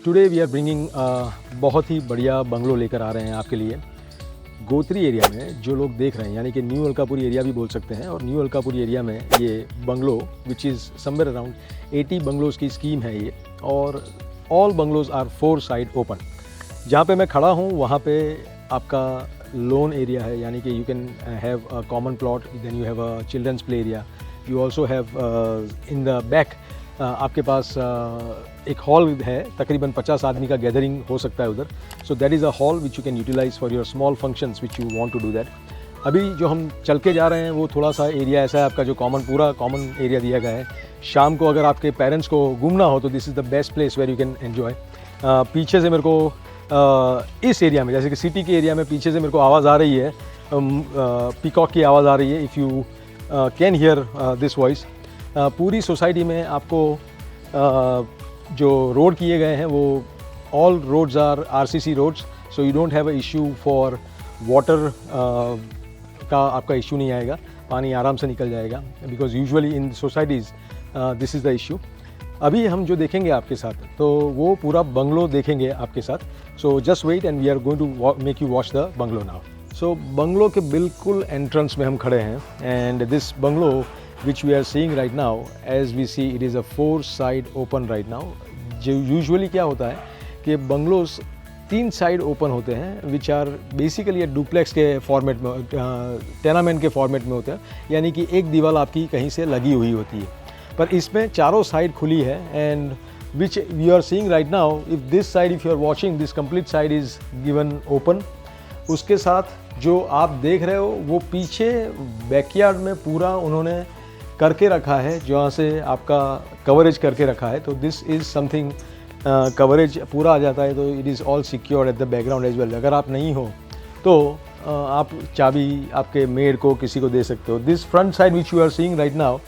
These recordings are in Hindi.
टुडे वी आर ब्रिंगिंग बहुत ही बढ़िया बंगलो लेकर आ रहे हैं आपके लिए। गोत्री एरिया में जो लोग देख रहे हैं, यानी कि न्यू अलकापुरी एरिया भी बोल सकते हैं, और न्यू अलकापुरी एरिया में ये bungalow which is somewhere around 80 bungalows की स्कीम है ये, और all bungalows are 4 side open. जहाँ पे मैं खड़ा हूँ वहाँ पे आपका लोन एरिया है, यानी कि you can have a common plot, then you have a children's play area, you also have in the back आपके पास एक हॉल है, तकरीबन 50 आदमी का गैदरिंग हो सकता है उधर। So that is a hall which you can utilise for your small functions which you want to do that. अभी जो हम चल के जा रहे हैं वो थोड़ा सा एरिया ऐसा है आपका जो पूरा कॉमन एरिया दिया गया है। शाम को अगर आपके पेरेंट्स को घूमना हो तो this is the best place where you can enjoy. पीछे से मेरे को इस एरिया में, जैसे कि सिटी के एरिया में पीछे से मेरे को आवाज़ आ रही है, पीकॉक की आवाज़ आ रही है, if you can hear this voice. पूरी सोसाइटी में आपको जो रोड किए गए हैं वो all roads are RCC roads, so you don't have a issue for water का आपका इशू नहीं आएगा, पानी आराम से निकल जाएगा, because usually in societies this is the issue. अभी हम जो देखेंगे आपके साथ तो वो पूरा बंगलो देखेंगे आपके साथ। So just wait and we are going to make you watch the bungalow now. So bungalow के बिल्कुल एंट्रेंस में हम खड़े हैं, and this bungalow which we are seeing right now, as we see it is a 4 side open right now। जो यूजुअली क्या होता है कि बंगलोज 3 साइड ओपन होते हैं, विच आर बेसिकली डुप्लेक्स के फॉर्मेट में, टेनामेंट के फॉर्मेट में होते हैं, यानी कि एक दीवार आपकी कहीं से लगी हुई होती है, पर इसमें चारों साइड खुली है। And which you are seeing right now, if this side, if you are watching this complete side is given open. उसके साथ जो आप देख रहे हो वो पीछे बैकयार्ड में पूरा उन्होंने करके रखा है, जहाँ से आपका कवरेज करके रखा है। तो दिस इज़ समथिंग कवरेज पूरा आ जाता है, तो it is all secured at the background as well. अगर आप नहीं हो तो आप चाबी आपके मेड को किसी को दे सकते हो। This front side which you are seeing right now,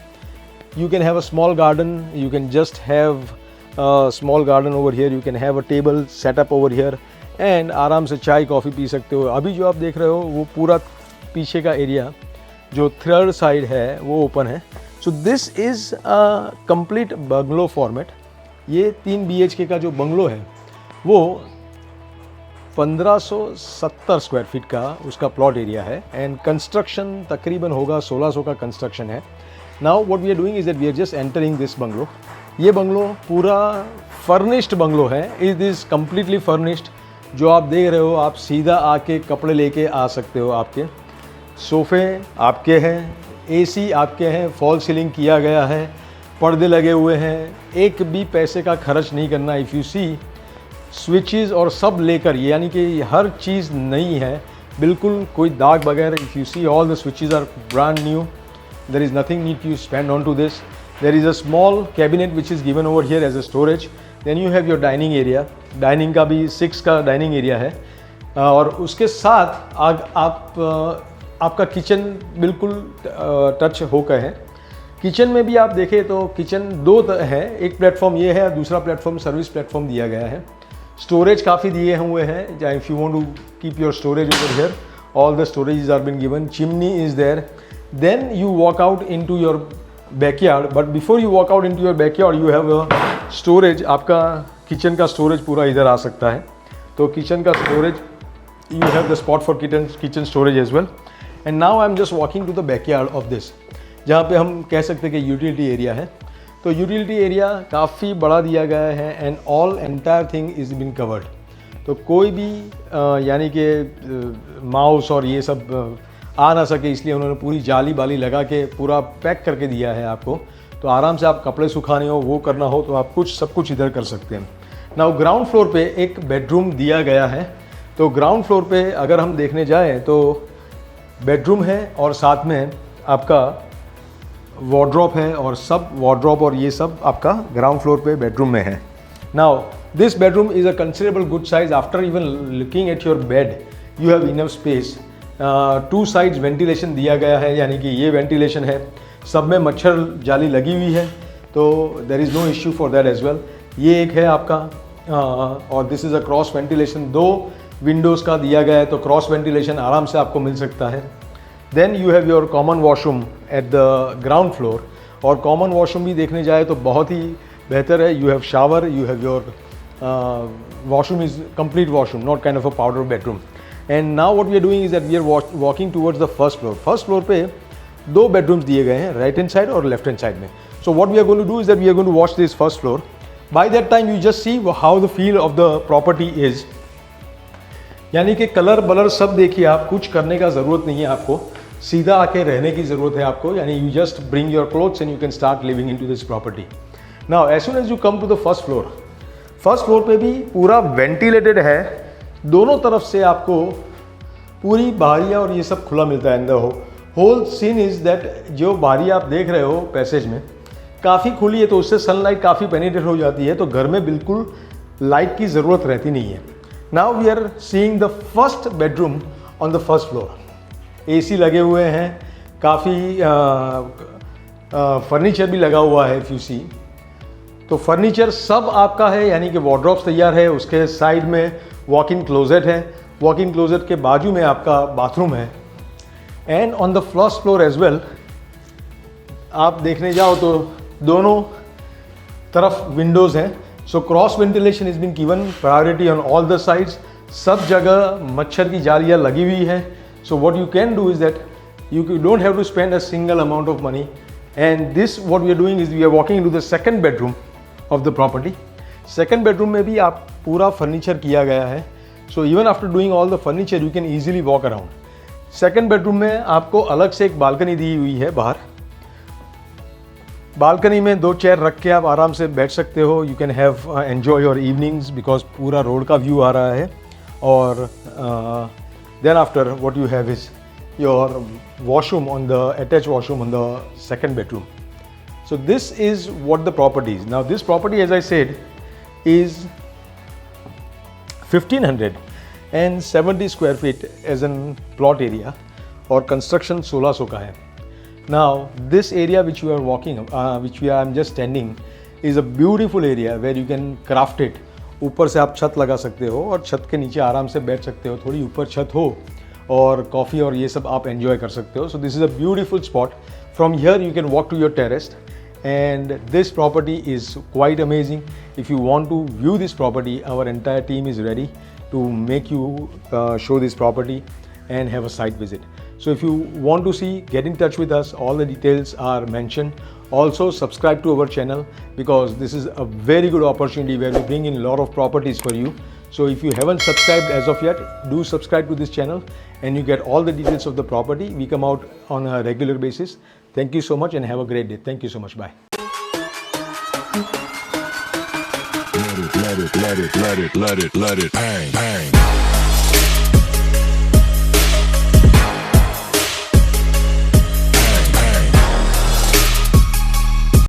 you can have a small garden, you can just have a small garden over here, you can have a table set up over here and आराम से चाय कॉफ़ी पी सकते हो। अभी जो आप देख रहे हो वो पूरा पीछे का एरिया जो थर्ड साइड है वो ओपन है। सो this is a complete bungalow format. ये 3 BHK का जो बंगलो है वो 1570 स्क्वायर फीट का उसका प्लॉट एरिया है, एंड कंस्ट्रक्शन तकरीबन होगा 1600 का कंस्ट्रक्शन है। Now what we are doing is that we are just entering this bungalow. ये बंगलो पूरा फर्निश्ड बंगलो है, इट इज़ कम्प्लीटली फर्निश्ड। जो आप देख रहे हो, आप सीधा आके कपड़े लेके आ सकते हो। आपके सोफ़े आपके हैं, AC आपके हैं, फॉल सीलिंग किया गया है, पर्दे लगे हुए हैं, एक भी पैसे का खर्च नहीं करना। इफ़ यू सी स्विचेस और सब लेकर, यानी कि हर चीज़ नई है, बिल्कुल कोई दाग वगैरह। If you see all the switches are brand new, there is nothing need to spend on to this। There is a small cabinet which is given over here as a storage। Then you have your dining area, dining का भी 6 का dining area है, और उसके साथ आपका किचन बिल्कुल टच होकर है। किचन में भी आप देखें तो किचन 2 है, एक प्लेटफॉर्म ये है, दूसरा प्लेटफॉर्म सर्विस प्लेटफॉर्म दिया गया है। स्टोरेज काफ़ी दिए हुए हैं, जहाँ if you want to keep your storage over here, all the storages are been given, chimney is there। Then you walk out into your backyard, but before you walk out into your backyard you have a storage। आपका किचन का स्टोरेज पूरा इधर आ सकता है, तो किचन का storage you have the spot for kitchen storage as well। And now I'm just walking to the backyard of this, जहाँ पे हम कह सकते हैं कि यूटिलिटी एरिया है। तो यूटिलिटी एरिया काफ़ी बड़ा दिया गया है, and all entire thing is been covered. तो कोई भी यानी कि माउस और ये सब आ ना सके, इसलिए उन्होंने पूरी जाली बाली लगा के पूरा पैक करके दिया है आपको। तो आराम से आप कपड़े सुखाने हो, वो करना हो, तो आप सब कुछ इधर कर सकते हैं। नाउ ग्राउंड फ्लोर पे एक बेडरूम दिया गया है। तो ग्राउंड फ्लोर पे अगर हम देखने जाएं तो बेडरूम है, और साथ में आपका वार्डरोब है, और सब वार्डरोब और ये सब आपका ग्राउंड फ्लोर पे बेडरूम में है। Now this bedroom is a considerable good size. After even looking at your bed you have enough space. 2 sides ventilation दिया गया है, यानी कि ये वेंटिलेशन है, सब में मच्छर जाली लगी हुई है, तो there is no issue for that as well. ये एक है आपका, और this is a cross ventilation. 2 windows का दिया गया है, तो क्रॉस वेंटिलेशन आराम से आपको मिल सकता है। Then you have your common washroom at the ground floor, और कॉमन वॉशरूम भी देखने जाए तो बहुत ही बेहतर है। You have shower, you have your washroom is complete washroom, not kind of a powder bedroom. And now what we are doing is that we are walking towards the first floor. First floor पे दो bedrooms दिए गए हैं, right hand side और left hand side में. So what we are going to do is that we are going to watch this first floor. By that time you just see how the feel of the property is. यानी कि कलर बलर सब देखिए आप, कुछ करने का ज़रूरत नहीं है आपको, सीधा आके रहने की ज़रूरत है आपको. यानी you just bring your clothes and you can start living into this property. Now as soon as you come to the first floor पे भी पूरा वेंटिलेटेड है, दोनों तरफ से आपको पूरी बारियाँ और ये सब खुला मिलता है. The whole scene is that जो बारी आप देख रहे हो पैसेज में काफ़ी खुली है, तो उससे सनलाइट काफ़ी पेनिट्रेट हो जाती है, तो घर में बिल्कुल लाइट की ज़रूरत रहती नहीं है. Now we are seeing the first bedroom on the first floor. AC लगे हुए हैं, काफ़ी फर्नीचर भी लगा हुआ है. इफ़ यू सी तो फर्नीचर सब आपका है, यानी कि वार्डरोब्स तैयार है, उसके साइड में वॉक इन क्लोजेट है, वॉक इन क्लोजेट के बाजू में आपका बाथरूम है. And on the first floor as well आप देखने जाओ तो दोनों तरफ विंडोज़ हैं. So cross ventilation is been given priority on all the sides. सब जगह मच्छर की जालियाँ लगी हुई हैं. So what you can do is that you don't have to spend a single amount of money. And this what we are doing is we are walking into the second bedroom of the property. Second bedroom में भी आप पूरा फर्नीचर किया गया है. So even after doing all the furniture you can easily walk around. Second bedroom में आपको अलग से एक बालकनी दी हुई है बाहर. बालकनी में दो चेयर रख के आप आराम से बैठ सकते हो. You can have enjoy your evenings because पूरा रोड का व्यू आ रहा है. और then after what you have is your washroom on the attached washroom on the second bedroom. So this is what the property is. Now this property, as I said, is 1570 square feet as an plot area और construction 1600 का है. Now this area which you are walking, I'm just standing, is a beautiful area where you can craft it. ऊपर से आप छत लगा सकते हो और छत के नीचे आराम से बैठ सकते हो. थोड़ी ऊपर छत हो और कॉफ़ी और ये सब आप एंजॉय कर सकते हो. So this is a beautiful spot. From here you can walk to your terrace and this property is quite amazing. If you want to view this property, our entire team is ready to make you show this property and have a site visit. So if you want to see, get in touch with us. All the details are mentioned. Also subscribe to our channel because this is a very good opportunity where we bring in a lot of properties for you. So if you haven't subscribed as of yet, do subscribe to this channel and you get all the details of the property. We come out on a regular basis. Thank you so much and have a great day. Thank you so much. Bye. Let it bang, bang.